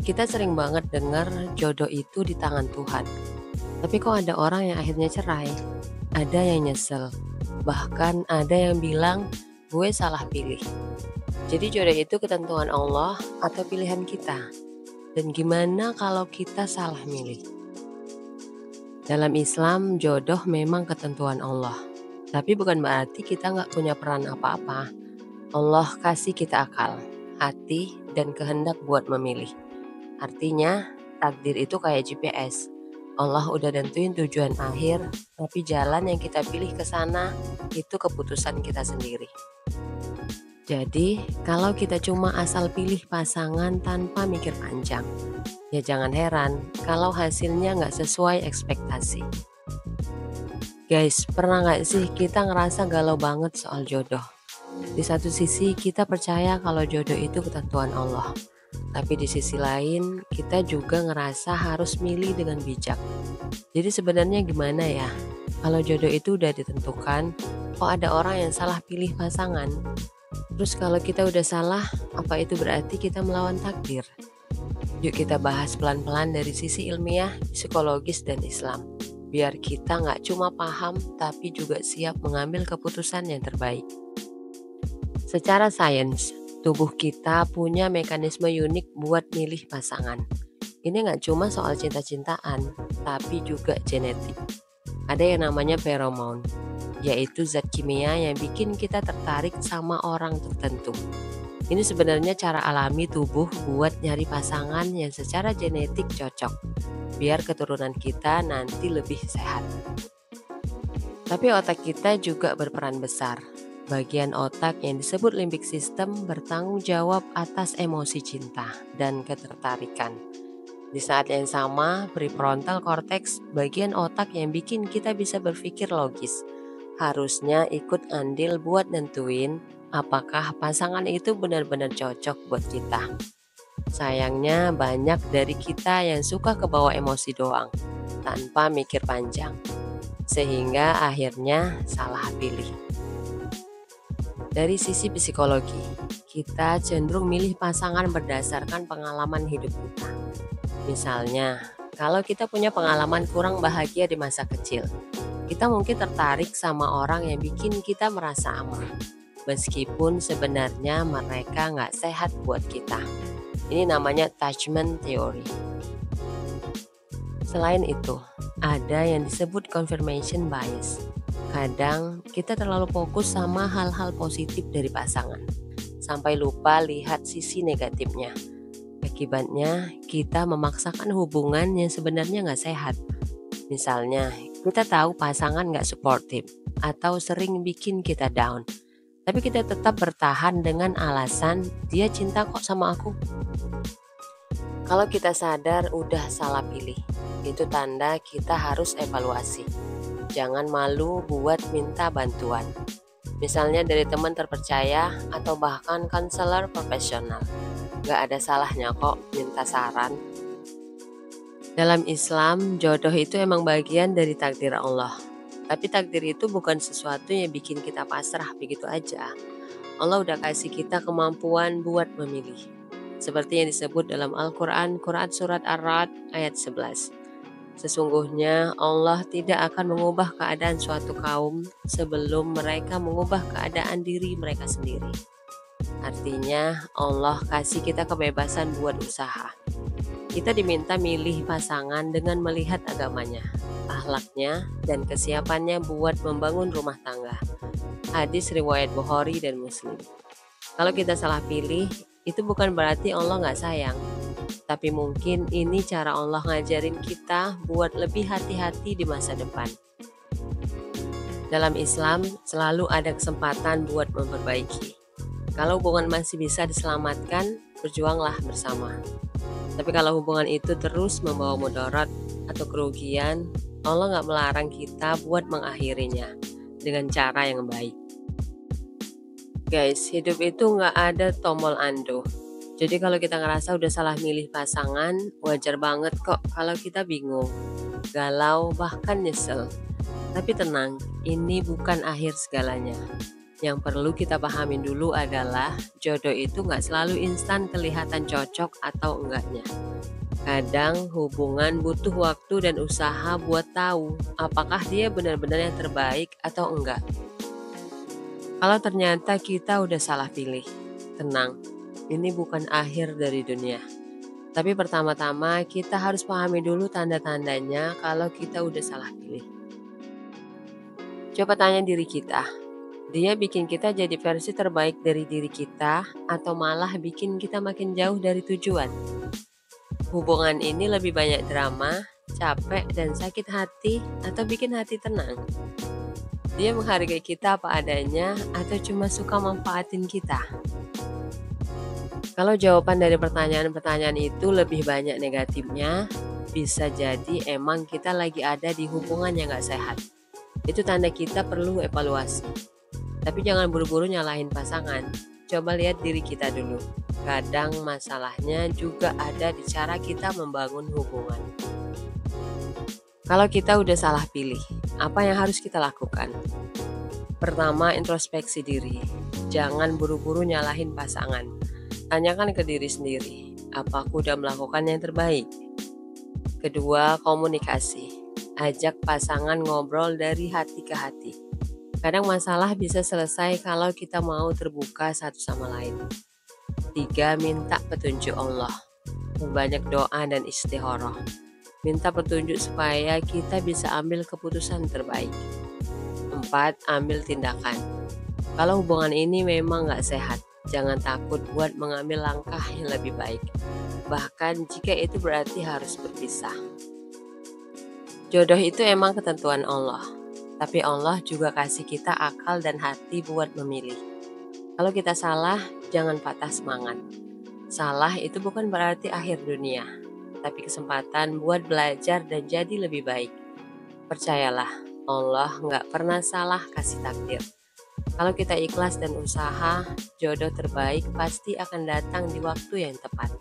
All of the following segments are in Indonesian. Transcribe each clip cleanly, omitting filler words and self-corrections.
Kita sering banget dengar jodoh itu di tangan Tuhan. Tapi kok ada orang yang akhirnya cerai? Ada yang nyesel. Bahkan ada yang bilang, gue salah pilih. Jadi jodoh itu ketentuan Allah atau pilihan kita? Dan gimana kalau kita salah milih? Dalam Islam, jodoh memang ketentuan Allah. Tapi bukan berarti kita nggak punya peran apa-apa. Allah kasih kita akal, hati, dan kehendak buat memilih. Artinya, takdir itu kayak GPS. Allah udah tentuin tujuan akhir, tapi jalan yang kita pilih ke sana itu keputusan kita sendiri. Jadi, kalau kita cuma asal pilih pasangan tanpa mikir panjang, ya jangan heran kalau hasilnya nggak sesuai ekspektasi. Guys, pernah nggak sih kita ngerasa galau banget soal jodoh? Di satu sisi kita percaya kalau jodoh itu ketentuan Allah. Tapi di sisi lain, kita juga ngerasa harus milih dengan bijak. Jadi sebenarnya gimana ya? Kalau jodoh itu udah ditentukan, kok ada orang yang salah pilih pasangan? Terus kalau kita udah salah, apa itu berarti kita melawan takdir? Yuk kita bahas pelan-pelan dari sisi ilmiah, psikologis, dan Islam. Biar kita nggak cuma paham, tapi juga siap mengambil keputusan yang terbaik. Secara sains, tubuh kita punya mekanisme unik buat milih pasangan. Ini nggak cuma soal cinta-cintaan, tapi juga genetik. Ada yang namanya feromon, yaitu zat kimia yang bikin kita tertarik sama orang tertentu. Ini sebenarnya cara alami tubuh buat nyari pasangan yang secara genetik cocok, biar keturunan kita nanti lebih sehat. Tapi otak kita juga berperan besar. Bagian otak yang disebut limbik system bertanggung jawab atas emosi cinta dan ketertarikan. Di saat yang sama, prefrontal cortex, bagian otak yang bikin kita bisa berpikir logis, harusnya ikut andil buat nentuin apakah pasangan itu benar-benar cocok buat kita. Sayangnya banyak dari kita yang suka kebawa emosi doang, tanpa mikir panjang, sehingga akhirnya salah pilih. Dari sisi psikologi, kita cenderung milih pasangan berdasarkan pengalaman hidup kita. Misalnya, kalau kita punya pengalaman kurang bahagia di masa kecil, kita mungkin tertarik sama orang yang bikin kita merasa aman, meskipun sebenarnya mereka nggak sehat buat kita. Ini namanya attachment theory. Selain itu, ada yang disebut confirmation bias. Kadang kita terlalu fokus sama hal-hal positif dari pasangan, sampai lupa lihat sisi negatifnya. Akibatnya, kita memaksakan hubungan yang sebenarnya nggak sehat. Misalnya, kita tahu pasangan nggak suportif atau sering bikin kita down. Tapi kita tetap bertahan dengan alasan, dia cinta kok sama aku. Kalau kita sadar udah salah pilih, itu tanda kita harus evaluasi. Jangan malu buat minta bantuan. Misalnya dari teman terpercaya atau bahkan konselor profesional. Gak ada salahnya kok minta saran. Dalam Islam, jodoh itu emang bagian dari takdir Allah. Tapi takdir itu bukan sesuatu yang bikin kita pasrah begitu aja. Allah udah kasih kita kemampuan buat memilih. Seperti yang disebut dalam Al-Quran, Quran Surat Ar-Ra'd ayat 11. Sesungguhnya Allah tidak akan mengubah keadaan suatu kaum sebelum mereka mengubah keadaan diri mereka sendiri. Artinya Allah kasih kita kebebasan buat usaha. Kita diminta milih pasangan dengan melihat agamanya, akhlaknya, dan kesiapannya buat membangun rumah tangga. Hadis riwayat Bukhari dan Muslim. Kalau kita salah pilih, itu bukan berarti Allah nggak sayang. Tapi mungkin ini cara Allah ngajarin kita buat lebih hati-hati di masa depan. Dalam Islam, selalu ada kesempatan buat memperbaiki. Kalau hubungan masih bisa diselamatkan, berjuanglah bersama. Tapi kalau hubungan itu terus membawa mudarat atau kerugian, Allah nggak melarang kita buat mengakhirinya dengan cara yang baik. Guys, hidup itu nggak ada tombol undo. Jadi kalau kita ngerasa udah salah milih pasangan, wajar banget kok kalau kita bingung, galau, bahkan nyesel. Tapi tenang, ini bukan akhir segalanya. Yang perlu kita pahamin dulu adalah jodoh itu nggak selalu instan kelihatan cocok atau enggaknya. Kadang hubungan butuh waktu dan usaha buat tahu apakah dia benar-benar yang terbaik atau enggak. Kalau ternyata kita udah salah pilih, tenang, ini bukan akhir dari dunia. Tapi pertama-tama kita harus pahami dulu tanda-tandanya kalau kita udah salah pilih. Coba tanya diri kita, dia bikin kita jadi versi terbaik dari diri kita atau malah bikin kita makin jauh dari tujuan? Hubungan ini lebih banyak drama, capek, dan sakit hati atau bikin hati tenang? Dia menghargai kita apa adanya atau cuma suka manfaatin kita? Kalau jawaban dari pertanyaan-pertanyaan itu lebih banyak negatifnya, bisa jadi emang kita lagi ada di hubungan yang gak sehat. Itu tanda kita perlu evaluasi. Tapi jangan buru-buru nyalahin pasangan. Coba lihat diri kita dulu. Kadang masalahnya juga ada di cara kita membangun hubungan. Kalau kita udah salah pilih, apa yang harus kita lakukan? Pertama, introspeksi diri. Jangan buru-buru nyalahin pasangan. Tanyakan ke diri sendiri, apa aku udah melakukan yang terbaik? Kedua, komunikasi. Ajak pasangan ngobrol dari hati ke hati. Kadang masalah bisa selesai kalau kita mau terbuka satu sama lain. 3. Minta petunjuk Allah. Banyak doa dan istikharah. Minta petunjuk supaya kita bisa ambil keputusan terbaik. 4. Ambil tindakan. Kalau hubungan ini memang gak sehat, jangan takut buat mengambil langkah yang lebih baik. Bahkan jika itu berarti harus berpisah. Jodoh itu emang ketentuan Allah. Tapi Allah juga kasih kita akal dan hati buat memilih. Kalau kita salah, jangan patah semangat. Salah itu bukan berarti akhir dunia, tapi kesempatan buat belajar dan jadi lebih baik. Percayalah, Allah nggak pernah salah kasih takdir. Kalau kita ikhlas dan usaha, jodoh terbaik pasti akan datang di waktu yang tepat.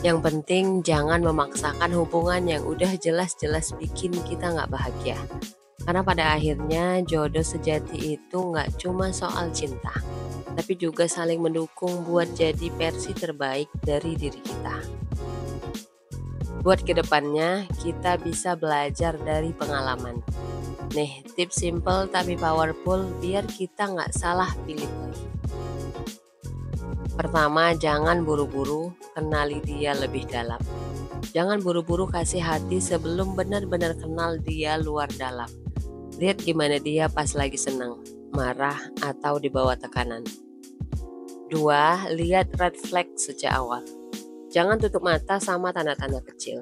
Yang penting jangan memaksakan hubungan yang udah jelas-jelas bikin kita nggak bahagia. Karena pada akhirnya jodoh sejati itu nggak cuma soal cinta, tapi juga saling mendukung buat jadi versi terbaik dari diri kita. Buat kedepannya, kita bisa belajar dari pengalaman. Nih, tips simple tapi powerful biar kita nggak salah pilih lagi. Pertama, jangan buru-buru kenali dia lebih dalam. Jangan buru-buru kasih hati sebelum benar-benar kenal dia luar dalam. Lihat gimana dia pas lagi senang, marah, atau di bawah tekanan. 2. Lihat red flag sejak awal. Jangan tutup mata sama tanda-tanda kecil.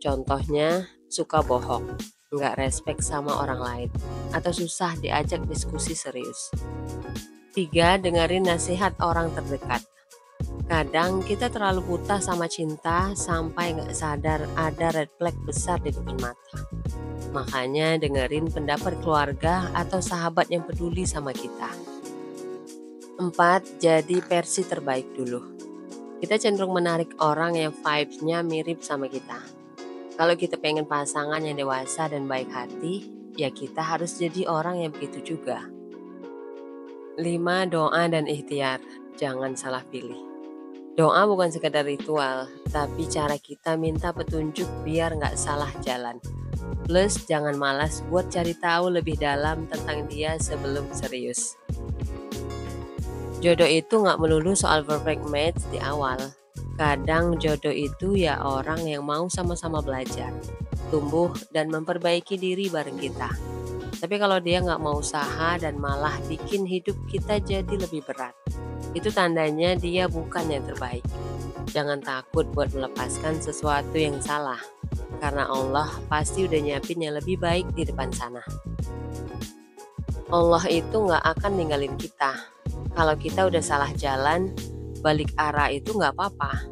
Contohnya, suka bohong, nggak respect sama orang lain, atau susah diajak diskusi serius. 3. Dengerin nasihat orang terdekat. Kadang kita terlalu buta sama cinta sampai nggak sadar ada red flag besar di depan mata. Makanya dengerin pendapat keluarga atau sahabat yang peduli sama kita. 4. Jadi versi terbaik dulu. Kita cenderung menarik orang yang vibes-nya mirip sama kita. Kalau kita pengen pasangan yang dewasa dan baik hati, ya kita harus jadi orang yang begitu juga. 5. Doa dan ikhtiar. Jangan salah pilih. Doa bukan sekedar ritual, tapi cara kita minta petunjuk biar nggak salah jalan. Plus jangan malas buat cari tahu lebih dalam tentang dia sebelum serius. Jodoh itu nggak melulu soal perfect match di awal. Kadang jodoh itu ya orang yang mau sama-sama belajar, tumbuh dan memperbaiki diri bareng kita. Tapi kalau dia nggak mau usaha dan malah bikin hidup kita jadi lebih berat, itu tandanya dia bukan yang terbaik. Jangan takut buat melepaskan sesuatu yang salah, karena Allah pasti udah nyiapin yang lebih baik di depan sana. Allah itu nggak akan ninggalin kita. Kalau kita udah salah jalan, balik arah itu nggak apa-apa.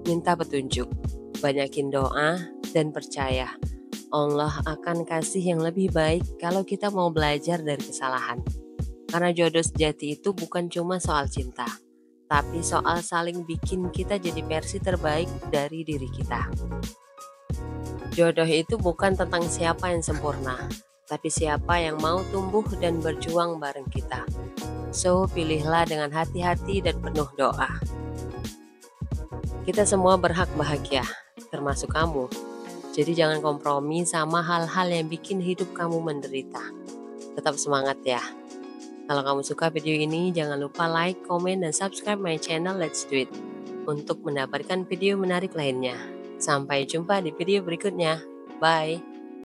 Minta petunjuk, banyakin doa, dan percaya Allah akan kasih yang lebih baik kalau kita mau belajar dari kesalahan. Karena jodoh sejati itu bukan cuma soal cinta, tapi soal saling bikin kita jadi versi terbaik dari diri kita. Jodoh itu bukan tentang siapa yang sempurna, tapi siapa yang mau tumbuh dan berjuang bareng kita. So, pilihlah dengan hati-hati dan penuh doa. Kita semua berhak bahagia, termasuk kamu. Jadi jangan kompromi sama hal-hal yang bikin hidup kamu menderita. Tetap semangat ya. Kalau kamu suka video ini, jangan lupa like, komen, dan subscribe my channel Let's Do It untuk mendapatkan video menarik lainnya. Sampai jumpa di video berikutnya. Bye.